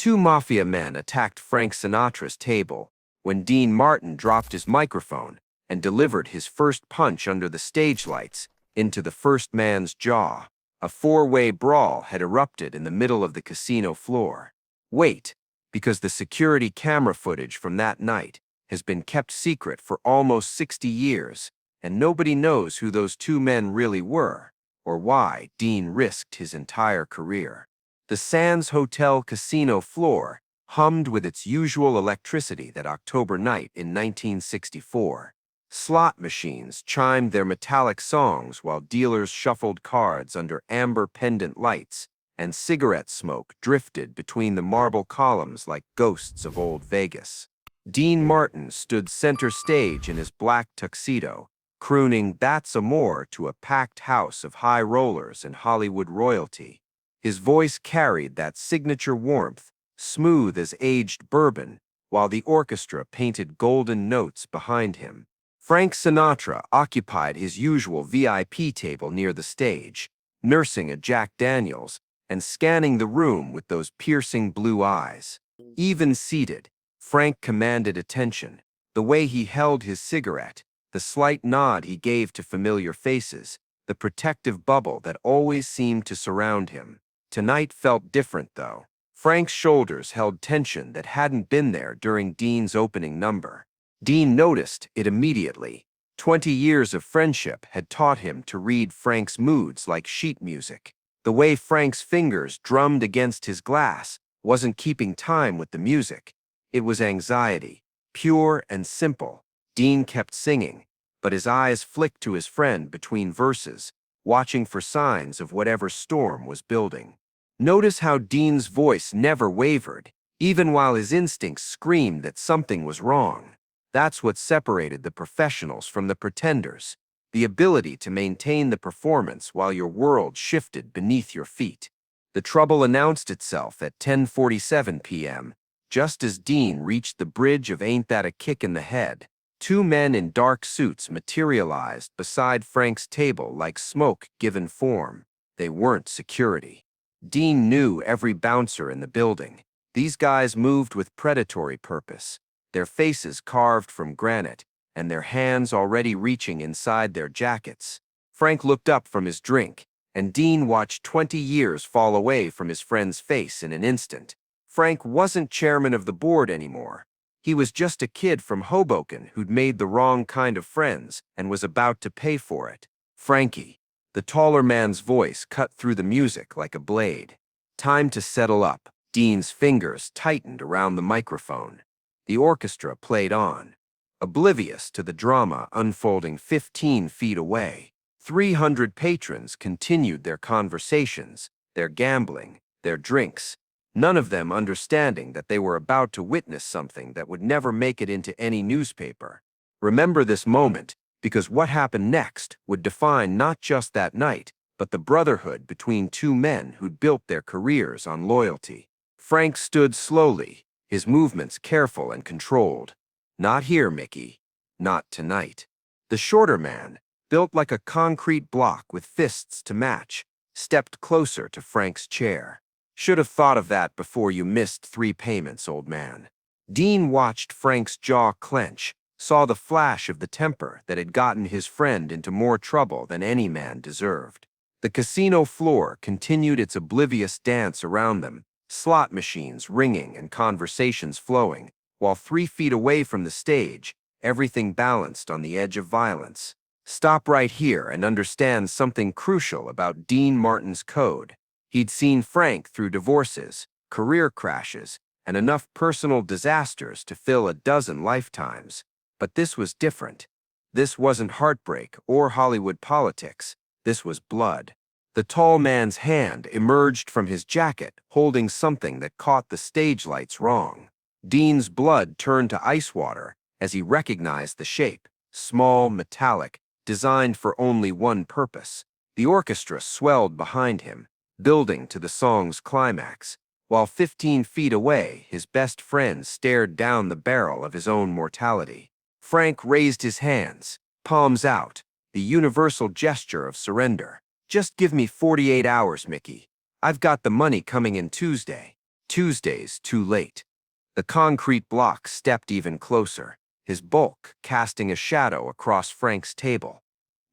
Two mafia men attacked Frank Sinatra's table when Dean Martin dropped his microphone and delivered his first punch under the stage lights into the first man's jaw. A four-way brawl had erupted in the middle of the casino floor. Wait, because the security camera footage from that night has been kept secret for almost 60 years, and nobody knows who those two men really were or why Dean risked his entire career. The Sands Hotel casino floor hummed with its usual electricity that October night in 1964. Slot machines chimed their metallic songs while dealers shuffled cards under amber pendant lights, and cigarette smoke drifted between the marble columns like ghosts of old Vegas. Dean Martin stood center stage in his black tuxedo, crooning "That's Amore" to a packed house of high rollers and Hollywood royalty. His voice carried that signature warmth, smooth as aged bourbon, while the orchestra painted golden notes behind him. Frank Sinatra occupied his usual VIP table near the stage, nursing a Jack Daniels and scanning the room with those piercing blue eyes. Even seated, Frank commanded attention. The way he held his cigarette, the slight nod he gave to familiar faces, the protective bubble that always seemed to surround him. Tonight felt different, though. Frank's shoulders held tension that hadn't been there during Dean's opening number. Dean noticed it immediately. 20 years of friendship had taught him to read Frank's moods like sheet music. The way Frank's fingers drummed against his glass wasn't keeping time with the music. It was anxiety, pure and simple. Dean kept singing, but his eyes flicked to his friend between verses, watching for signs of whatever storm was building. Notice how Dean's voice never wavered, even while his instincts screamed that something was wrong. That's what separated the professionals from the pretenders, the ability to maintain the performance while your world shifted beneath your feet. The trouble announced itself at 10:47 p.m., just as Dean reached the bridge of "Ain't That a Kick in the Head." Two men in dark suits materialized beside Frank's table like smoke given form. They weren't security. Dean knew every bouncer in the building. These guys moved with predatory purpose, their faces carved from granite, and their hands already reaching inside their jackets. Frank looked up from his drink, and Dean watched 20 years fall away from his friend's face in an instant. Frank wasn't chairman of the board anymore. He was just a kid from Hoboken who'd made the wrong kind of friends and was about to pay for it. "Frankie," the taller man's voice cut through the music like a blade. "Time to settle up." Dean's fingers tightened around the microphone. The orchestra played on, oblivious to the drama unfolding 15 feet away. 300 patrons continued their conversations, their gambling, their drinks, none of them understanding that they were about to witness something that would never make it into any newspaper. Remember this moment, because what happened next would define not just that night, but the brotherhood between two men who'd built their careers on loyalty. Frank stood slowly, his movements careful and controlled. "Not here, Mickey. Not tonight." The shorter man, built like a concrete block with fists to match, stepped closer to Frank's chair. "Should have thought of that before you missed 3 payments, old man." Dean watched Frank's jaw clench, saw the flash of the temper that had gotten his friend into more trouble than any man deserved. The casino floor continued its oblivious dance around them, slot machines ringing and conversations flowing, while 3 feet away from the stage, everything balanced on the edge of violence. Stop right here and understand something crucial about Dean Martin's code. He'd seen Frank through divorces, career crashes, and enough personal disasters to fill a dozen lifetimes. But this was different. This wasn't heartbreak or Hollywood politics. This was blood. The tall man's hand emerged from his jacket, holding something that caught the stage lights wrong. Dean's blood turned to ice water as he recognized the shape, small, metallic, designed for only one purpose. The orchestra swelled behind him, building to the song's climax, while 15 feet away, his best friend stared down the barrel of his own mortality. Frank raised his hands, palms out, the universal gesture of surrender. "Just give me 48 hours, Mickey. I've got the money coming in Tuesday." Tuesdays, too late. The concrete block stepped even closer, his bulk casting a shadow across Frank's table.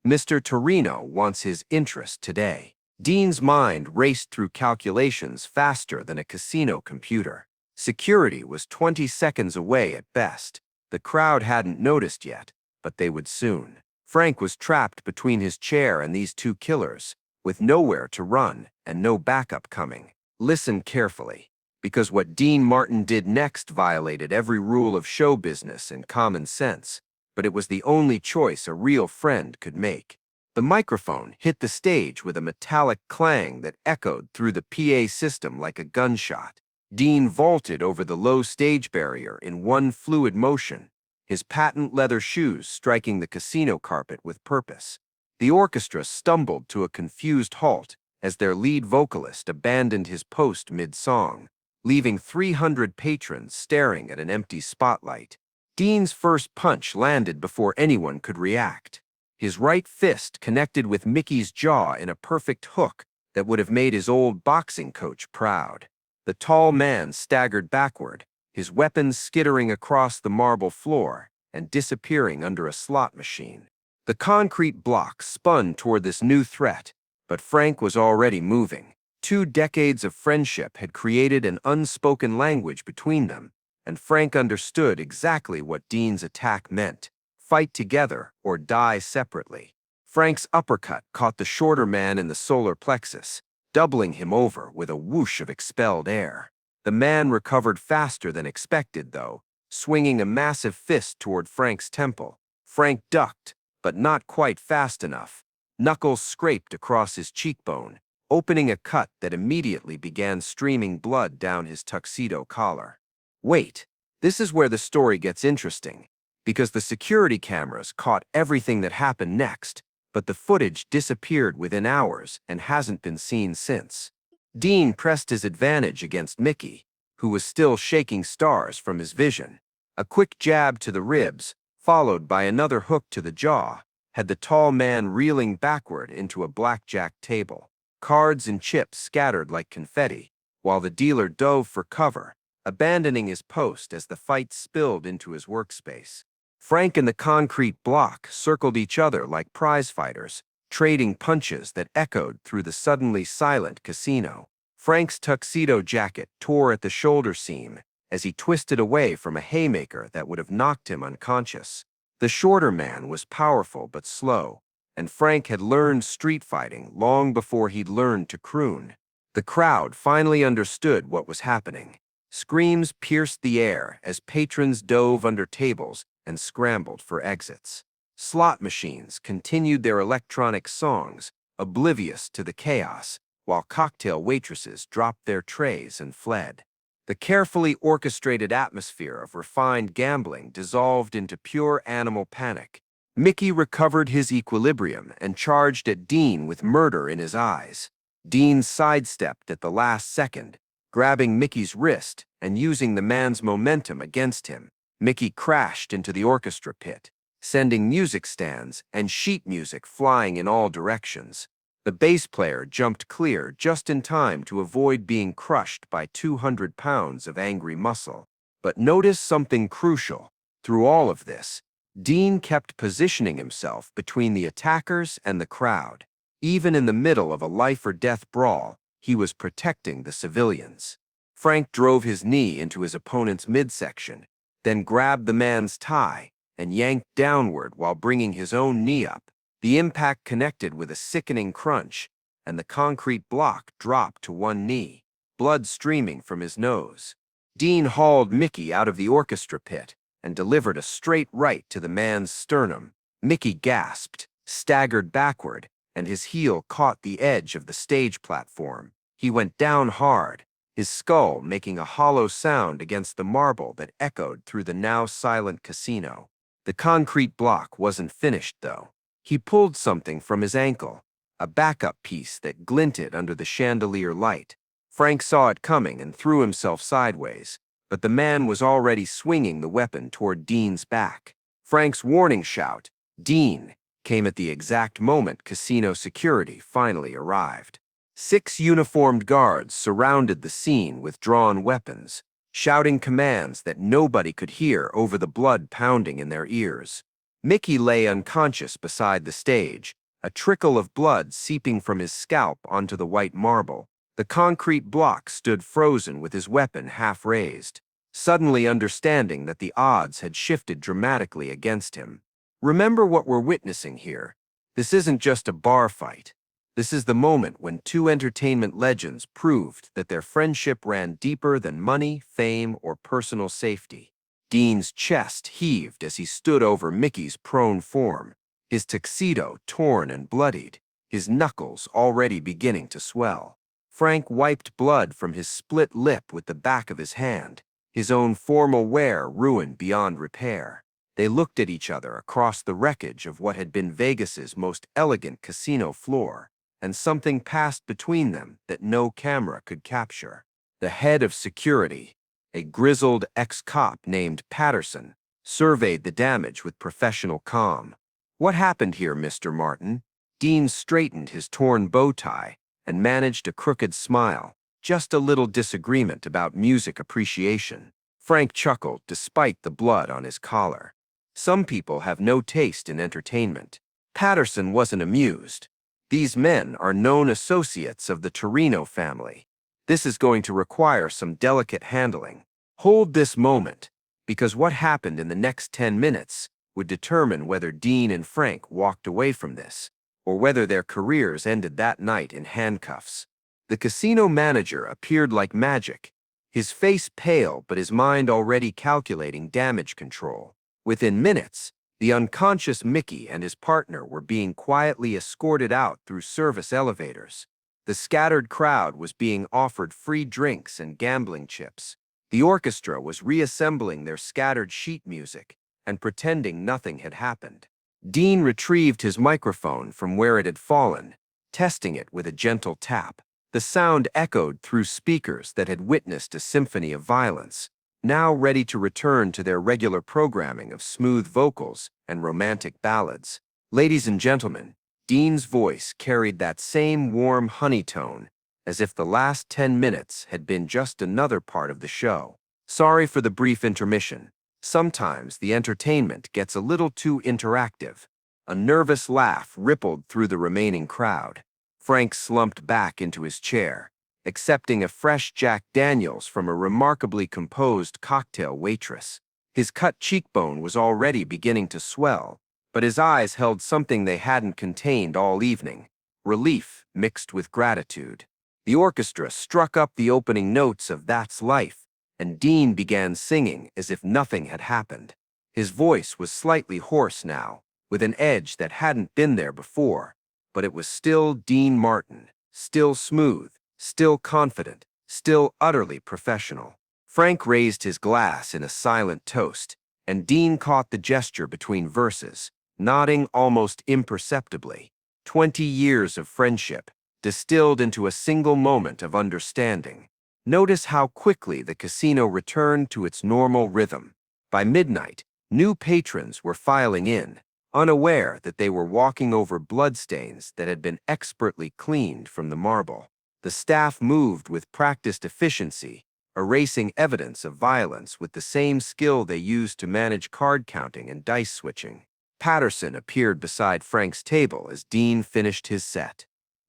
Mr. Torino wants his interest today. Dean's mind raced through calculations faster than a casino computer. Security was 20 seconds away at best. The crowd hadn't noticed yet, but they would soon. Frank was trapped between his chair and these two killers, with nowhere to run and no backup coming. Listen carefully, because what Dean Martin did next violated every rule of show business and common sense, but it was the only choice a real friend could make. The microphone hit the stage with a metallic clang that echoed through the PA system like a gunshot. Dean vaulted over the low stage barrier in one fluid motion, his patent leather shoes striking the casino carpet with purpose. The orchestra stumbled to a confused halt as their lead vocalist abandoned his post mid-song, leaving 300 patrons staring at an empty spotlight. Dean's first punch landed before anyone could react. His right fist connected with Mickey's jaw in a perfect hook that would have made his old boxing coach proud. The tall man staggered backward, his weapons skittering across the marble floor and disappearing under a slot machine. The concrete block spun toward this new threat, but Frank was already moving. 2 decades of friendship had created an unspoken language between them, and Frank understood exactly what Dean's attack meant: fight together or die separately. Frank's uppercut caught the shorter man in the solar plexus, doubling him over with a whoosh of expelled air. The man recovered faster than expected, though, swinging a massive fist toward Frank's temple. Frank ducked, but not quite fast enough. Knuckles scraped across his cheekbone, opening a cut that immediately began streaming blood down his tuxedo collar. Wait, this is where the story gets interesting, because the security cameras caught everything that happened next, but the footage disappeared within hours and hasn't been seen since. Dean pressed his advantage against Mickey, who was still shaking stars from his vision. A quick jab to the ribs, followed by another hook to the jaw, had the tall man reeling backward into a blackjack table. Cards and chips scattered like confetti, while the dealer dove for cover, abandoning his post as the fight spilled into his workspace. Frank and the concrete block circled each other like prize-fighters, trading punches that echoed through the suddenly silent casino. Frank's tuxedo jacket tore at the shoulder seam as he twisted away from a haymaker that would have knocked him unconscious. The shorter man was powerful but slow, and Frank had learned street fighting long before he'd learned to croon. The crowd finally understood what was happening. Screams pierced the air as patrons dove under tables and scrambled for exits. Slot machines continued their electronic songs, oblivious to the chaos, while cocktail waitresses dropped their trays and fled. The carefully orchestrated atmosphere of refined gambling dissolved into pure animal panic. Mickey recovered his equilibrium and charged at Dean with murder in his eyes. Dean sidestepped at the last second, grabbing Mickey's wrist and using the man's momentum against him. Mickey crashed into the orchestra pit, sending music stands and sheet music flying in all directions. The bass player jumped clear just in time to avoid being crushed by 200 pounds of angry muscle. But notice something crucial. Through all of this, Dean kept positioning himself between the attackers and the crowd. Even in the middle of a life-or-death brawl, he was protecting the civilians. Frank drove his knee into his opponent's midsection, then grabbed the man's tie and yanked downward while bringing his own knee up. The impact connected with a sickening crunch, and the concrete block dropped to one knee, blood streaming from his nose. Dean hauled Mickey out of the orchestra pit and delivered a straight right to the man's sternum. Mickey gasped, staggered backward, and his heel caught the edge of the stage platform. He went down hard, his skull making a hollow sound against the marble that echoed through the now silent casino. The concrete block wasn't finished, though. He pulled something from his ankle, a backup piece that glinted under the chandelier light. Frank saw it coming and threw himself sideways, but the man was already swinging the weapon toward Dean's back. Frank's warning shout, "Dean," came at the exact moment casino security finally arrived. 6 uniformed guards surrounded the scene with drawn weapons, shouting commands that nobody could hear over the blood pounding in their ears. Mickey lay unconscious beside the stage, a trickle of blood seeping from his scalp onto the white marble. The concrete block stood frozen with his weapon half raised, suddenly understanding that the odds had shifted dramatically against him. Remember what we're witnessing here. This isn't just a bar fight. This is the moment when two entertainment legends proved that their friendship ran deeper than money, fame, or personal safety. Dean's chest heaved as he stood over Mickey's prone form, his tuxedo torn and bloodied, his knuckles already beginning to swell. Frank wiped blood from his split lip with the back of his hand, his own formal wear ruined beyond repair. They looked at each other across the wreckage of what had been Vegas's most elegant casino floor, and something passed between them that no camera could capture. The head of security, a grizzled ex-cop named Patterson, surveyed the damage with professional calm. "What happened here, Mr. Martin?" Dean straightened his torn bow tie and managed a crooked smile. "Just a little disagreement about music appreciation." Frank chuckled despite the blood on his collar. "Some people have no taste in entertainment." Patterson wasn't amused. "These men are known associates of the Torino family. This is going to require some delicate handling. Hold this moment, because what happened in the next 10 minutes would determine whether Dean and Frank walked away from this, or whether their careers ended that night in handcuffs." The casino manager appeared like magic, his face pale but his mind already calculating damage control. Within minutes, the unconscious Mickey and his partner were being quietly escorted out through service elevators. The scattered crowd was being offered free drinks and gambling chips. The orchestra was reassembling their scattered sheet music and pretending nothing had happened. Dean retrieved his microphone from where it had fallen, testing it with a gentle tap. The sound echoed through speakers that had witnessed a symphony of violence, now ready to return to their regular programming of smooth vocals and romantic ballads. "Ladies and gentlemen," Dean's voice carried that same warm honey tone, as if the last 10 minutes had been just another part of the show. "Sorry for the brief intermission. Sometimes the entertainment gets a little too interactive." A nervous laugh rippled through the remaining crowd. Frank slumped back into his chair, accepting a fresh Jack Daniels from a remarkably composed cocktail waitress. His cut cheekbone was already beginning to swell, but his eyes held something they hadn't contained all evening: relief mixed with gratitude. The orchestra struck up the opening notes of "That's Life," and Dean began singing as if nothing had happened. His voice was slightly hoarse now, with an edge that hadn't been there before, but it was still Dean Martin, still smooth, still confident, still utterly professional. Frank raised his glass in a silent toast, and Dean caught the gesture between verses, nodding almost imperceptibly. 20 years of friendship, distilled into a single moment of understanding. Notice how quickly the casino returned to its normal rhythm. By midnight, new patrons were filing in, unaware that they were walking over bloodstains that had been expertly cleaned from the marble. The staff moved with practiced efficiency, erasing evidence of violence with the same skill they used to manage card counting and dice switching. Patterson appeared beside Frank's table as Dean finished his set.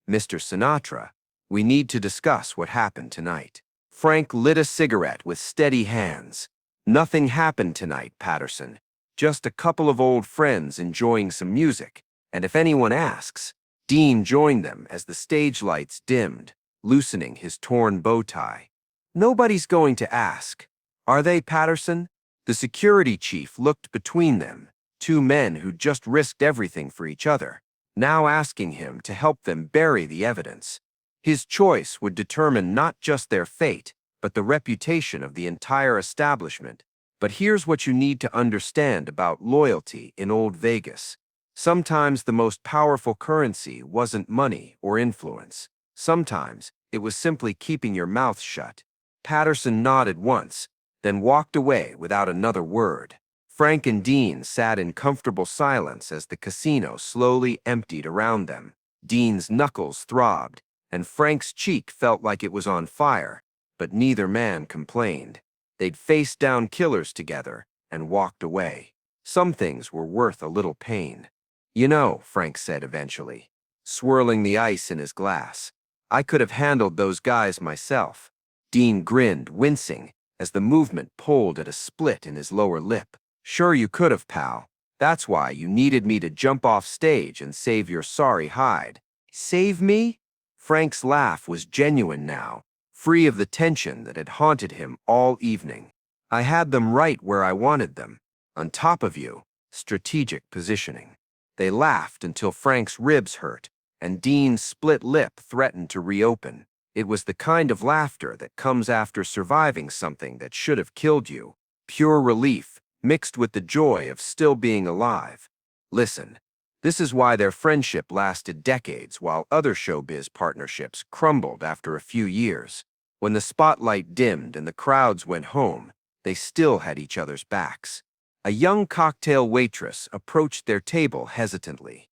"Mr. Sinatra, we need to discuss what happened tonight." Frank lit a cigarette with steady hands. "Nothing happened tonight, Patterson. Just a couple of old friends enjoying some music, and if anyone asks..." Dean joined them as the stage lights dimmed, loosening his torn bow tie. "Nobody's going to ask, are they, Patterson?" The security chief looked between them, two men who'd just risked everything for each other, now asking him to help them bury the evidence. His choice would determine not just their fate, but the reputation of the entire establishment. But here's what you need to understand about loyalty in Old Vegas. Sometimes the most powerful currency wasn't money or influence. Sometimes it was simply keeping your mouth shut. Patterson nodded once, then walked away without another word. Frank and Dean sat in comfortable silence as the casino slowly emptied around them. Dean's knuckles throbbed, and Frank's cheek felt like it was on fire, but neither man complained. They'd faced down killers together and walked away. Some things were worth a little pain. You know, Frank said eventually, swirling the ice in his glass, I could have handled those guys myself. Dean grinned, wincing, as the movement pulled at a split in his lower lip. Sure you could have, pal. That's why you needed me to jump off stage and save your sorry hide. Save me? Frank's laugh was genuine now, free of the tension that had haunted him all evening. I had them right where I wanted them, on top of you. Strategic positioning. They laughed until Frank's ribs hurt, and Dean's split lip threatened to reopen. It was the kind of laughter that comes after surviving something that should have killed you. Pure relief, mixed with the joy of still being alive. Listen, this is why their friendship lasted decades while other showbiz partnerships crumbled after a few years. When the spotlight dimmed and the crowds went home, they still had each other's backs. A young cocktail waitress approached their table hesitantly.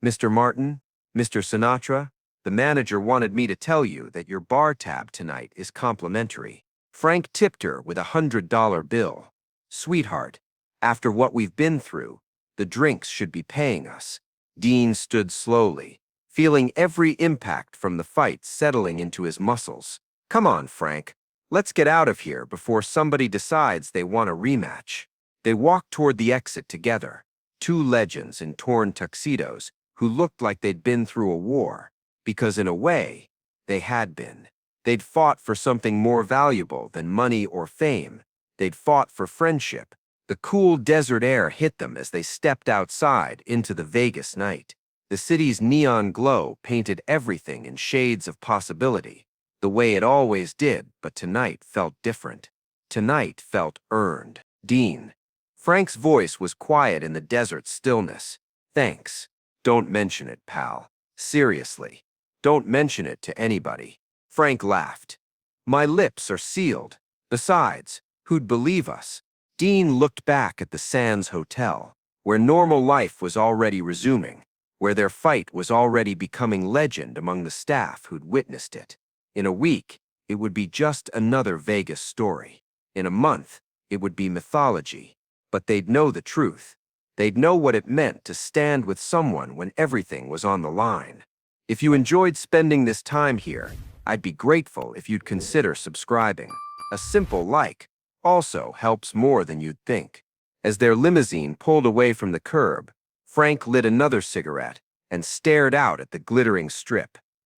Mr. Martin, Mr. Sinatra, the manager wanted me to tell you that your bar tab tonight is complimentary. Frank tipped her with $100 bill. Sweetheart, after what we've been through, the drinks should be paying us. Dean stood slowly, feeling every impact from the fight settling into his muscles. Come on, Frank. Let's get out of here before somebody decides they want a rematch. They walked toward the exit together, two legends in torn tuxedos who looked like they'd been through a war, because in a way, they had been. They'd fought for something more valuable than money or fame. They'd fought for friendship. The cool desert air hit them as they stepped outside into the Vegas night. The city's neon glow painted everything in shades of possibility, the way it always did, but tonight felt different. Tonight felt earned. Dean. Frank's voice was quiet in the desert stillness. Thanks. Don't mention it, pal. Seriously. Don't mention it to anybody. Frank laughed. My lips are sealed. Besides, who'd believe us? Dean looked back at the Sands Hotel, where normal life was already resuming, where their fight was already becoming legend among the staff who'd witnessed it. In a week, it would be just another Vegas story. In a month, it would be mythology. But they'd know the truth. They'd know what it meant to stand with someone when everything was on the line. If you enjoyed spending this time here, I'd be grateful if you'd consider subscribing. A simple like also helps more than you'd think. As their limousine pulled away from the curb, Frank lit another cigarette and stared out at the glittering strip.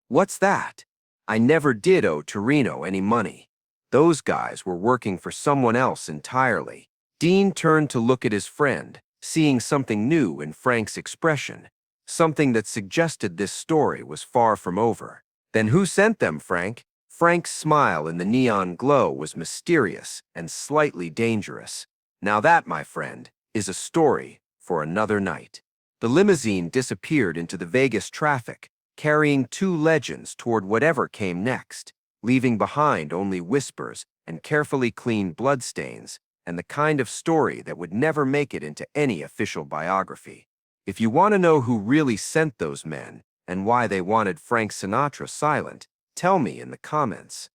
What's that? I never did owe Torino any money. Those guys were working for someone else entirely. Dean turned to look at his friend, seeing something new in Frank's expression, something that suggested this story was far from over. Then who sent them, Frank? Frank's smile in the neon glow was mysterious and slightly dangerous. Now that, my friend, is a story for another night. The limousine disappeared into the Vegas traffic, carrying two legends toward whatever came next, leaving behind only whispers and carefully cleaned bloodstains, and the kind of story that would never make it into any official biography. If you want to know who really sent those men and why they wanted Frank Sinatra silent, tell me in the comments.